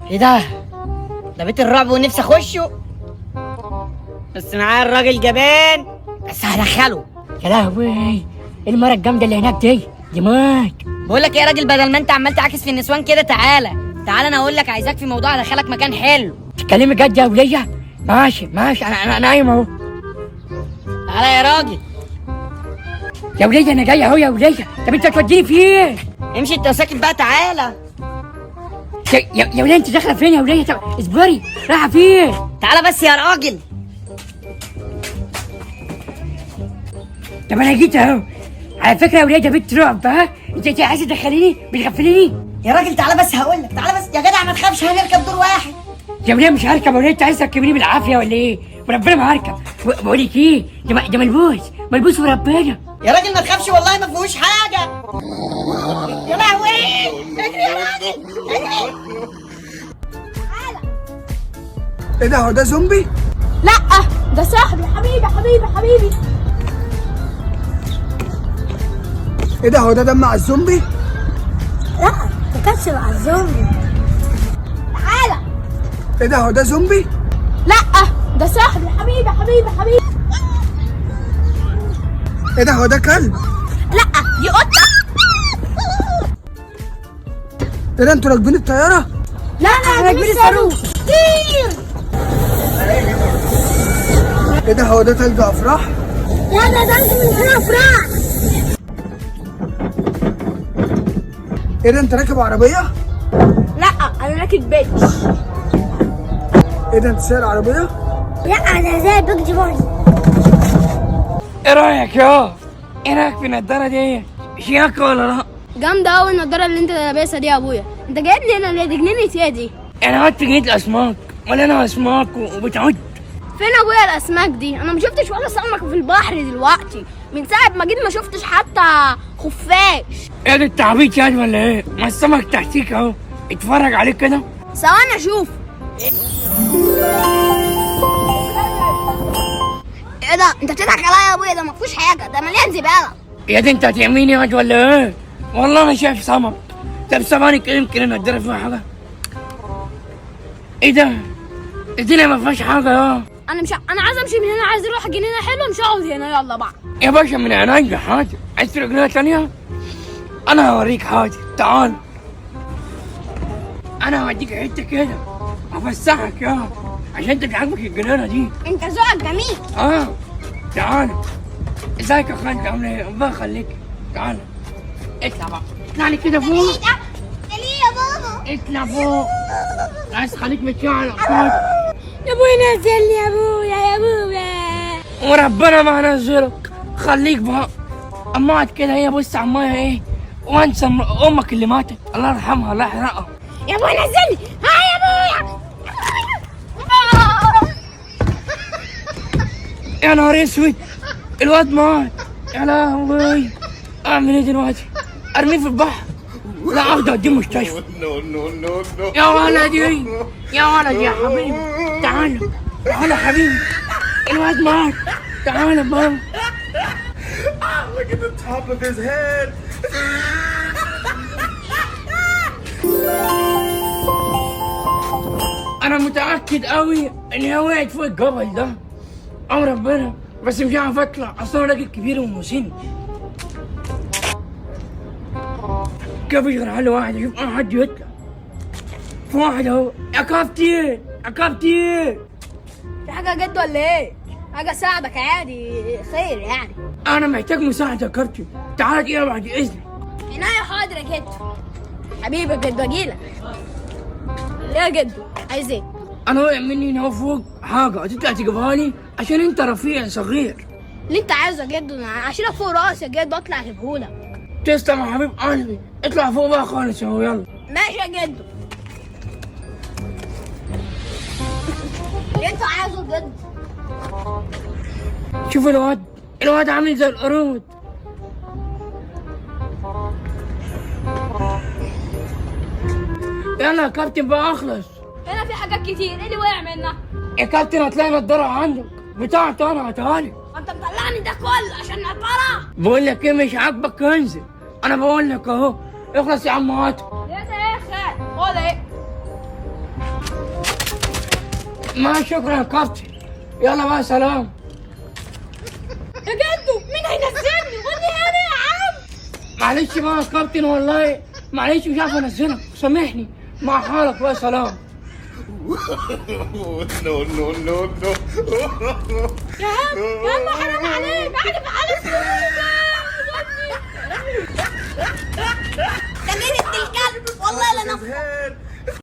ايه ده بيت الرعب ونفسي اخشه، بس معايا الراجل جبان، بس هدخله. يا لهوي، ايه المره الجامده اللي هناك دي موت. بقول لك ايه يا راجل، بدل ما انت عمال تعاكس في النسوان كده، تعالى انا اقول لك، عايزاك في موضوع ادخلك مكان حلو. تتكلمي جد يا وليه؟ ماشي انا نايم اهو. تعالى يا راجل. يا وليه انا جاي اهو يا وليه. طب انت توديني فين؟ امشي انت ساكت بقى، تعالى. يا وليه انت داخله فين يا وليه؟ طب اصبري، رايحه فين؟ تعالى بس يا راجل. طب انا جيت اهو. على فكره يا وليه ده بيت رعب، ها؟ انت عايزه تدخليني بتغفليني؟ يا راجل تعالى بس هقول لك، تعالى بس يا جدع، ما تخافش، هنركب دور واحد. يا وليه مش هركب يا وليه، انت عايز تركبيني بالعافيه ولا ايه؟ وربنا ما هركب. بقول لك ايه، ده ملبوس وربنا. يا راجل ما تخافش والله ما فيهوش حاجه. يا لهوي، اجري يا راجل اجري. ايه ده، هو ده زومبي؟ لا ده صاحبي، حبيبي. ايه ده، هو ده دم على الزومبي؟ لا ما كانش مع الزومبي. تعالى. ايه ده، هو ده زومبي؟ لا ده صاحبي، حبيبي. ايه ده، هو ده كلب؟ لا دي قطة. ايه ده، انتوا راكبين الطيارة؟ لا راكبين الصاروخ. كتير. ايه ده، هو ده تلج افراح؟ لا ده انت من هنا افراح. ايه ده، انت راكب عربية؟ لا انا راكب بيتش. ايه ده، انت سايق عربية؟ لا انا زي بيج بوي. ايه رايك ايه رايك في النضاره دي؟ شياكه ولا لا؟ جامدة أوي النضارة اللي أنت لابسها دي يا أبويا. أنت جايبني هنا ليه؟ دي جنينة دي. انا قعدت جيت الاسماك، ولا انا اسماك وبتعد. فين أبويا الأسماك دي؟ أنا ما شفتش ولا سمك في البحر دلوقتي. من ساعة ما جيت ما شفتش حتى خفاش. ايه ده التعبيط يعني ولا ايه؟ ما السمك تحتيك اهو، اتفرج عليك كده. ثواني أشوف. إيه ده؟ أنت بتضحك عليا يا أبويا، ده ما فيهوش حاجة، ده مليان زبالة. يا دي انت هتعميني ولا ايه؟ والله انا شايف سمك. طب ثواني كده يمكن انا اتدرب فيها حاجه. ايه ده؟ الدنيا ما فيهاش حاجه أنا عايز أمشي من هنا، عايز أروح جنينة حلوة، مش هقعد هنا. يلا بقى. يا باشا من عينيا حاجه. عايز تروح جنينه تانيه؟ انا هوريك حاجه، تعال. انا هوديك حته كده افسحك عشان انت مش عاجبك الجنينه دي. أنت ذوقك جميل. تعال. ازيك يا خالد، عامله ايه؟ الله يخليك. تعال اطلع بقى، اطلع لي كده فوق. ليه يا بابا؟ اطلع فوق، عايز خليك متشعل. يا أبويا نزلني يا أبويا. وربنا ما هنزلك، خليك بقى. اما اقعد كده، هي بص على المايه ايه، وانسى امك اللي ماتت، الله يرحمها الله يحرقها. يا أبويا نزلني. يا أبويا. يا نهار اسود، الواد مات. يا لهوي، اعمل ايه دلوقتي؟ ارميه في البحر؟ لا اخده اوديه مستشفى. يا ولدي يا حبيبي، تعال يا حبيبي، الواد مات. تعال بابا. Look at the top of his head. انا متاكد قوي ان هي وقعت فوق الجبل ده، امر ربنا، بس مش عارف اطلع، اصل انا راجل كبير ومسن. كيف غير حل واحد، اشوف انا حد يطلع. في واحد اهو. يا كابتن في حاجة جد ولا ايه؟ حاجة اساعدك عادي، خير يعني. انا محتاج مساعده يا كابتن، تعال دقيقه بعد اذنك. عناية حاضر يا جدو. حبيبي يا جدو اجيلك. ليه يا جدو؟ عايز ايه؟ انا وقع مني هنا فوق حاجه، هتطلع تجيبها لي عشان انت رفيع صغير. اللي انت عايزه يا جدو، انا اشيلك فوق راسي يا جدو، اطلع اجيبهولك. تسلم يا حبيب قلبي، اطلع فوق بقى خالص اهو، يلا. ماشي يا جدو. اللي انت عايزه يا جدو. شوف الواد عامل زي القرود. يلا يا كابتن بقى اخلص. هنا في حاجات كتير، ايه اللي وقع منها؟ يا كابتن هتلاقي نضاره عندك بتاعتي، انا هاتهالي. انت مطلعني ده كله عشان نضاره؟ بقول لك ايه، مش عاجبك انزل، انا بقول لك اهو، اخلص يا عم هات. يا اخي خد ايه؟ ما شكرا يا كابتن، يلا بقى سلام. يا جدو مين هينزلني؟ ودي هنا يا عم. معلش بقى يا كابتن والله، معلش مش عارف انزلك، سامحني، مع حالك بقى سلام. no, no, no, no. يا عم حرام عليك، قاعد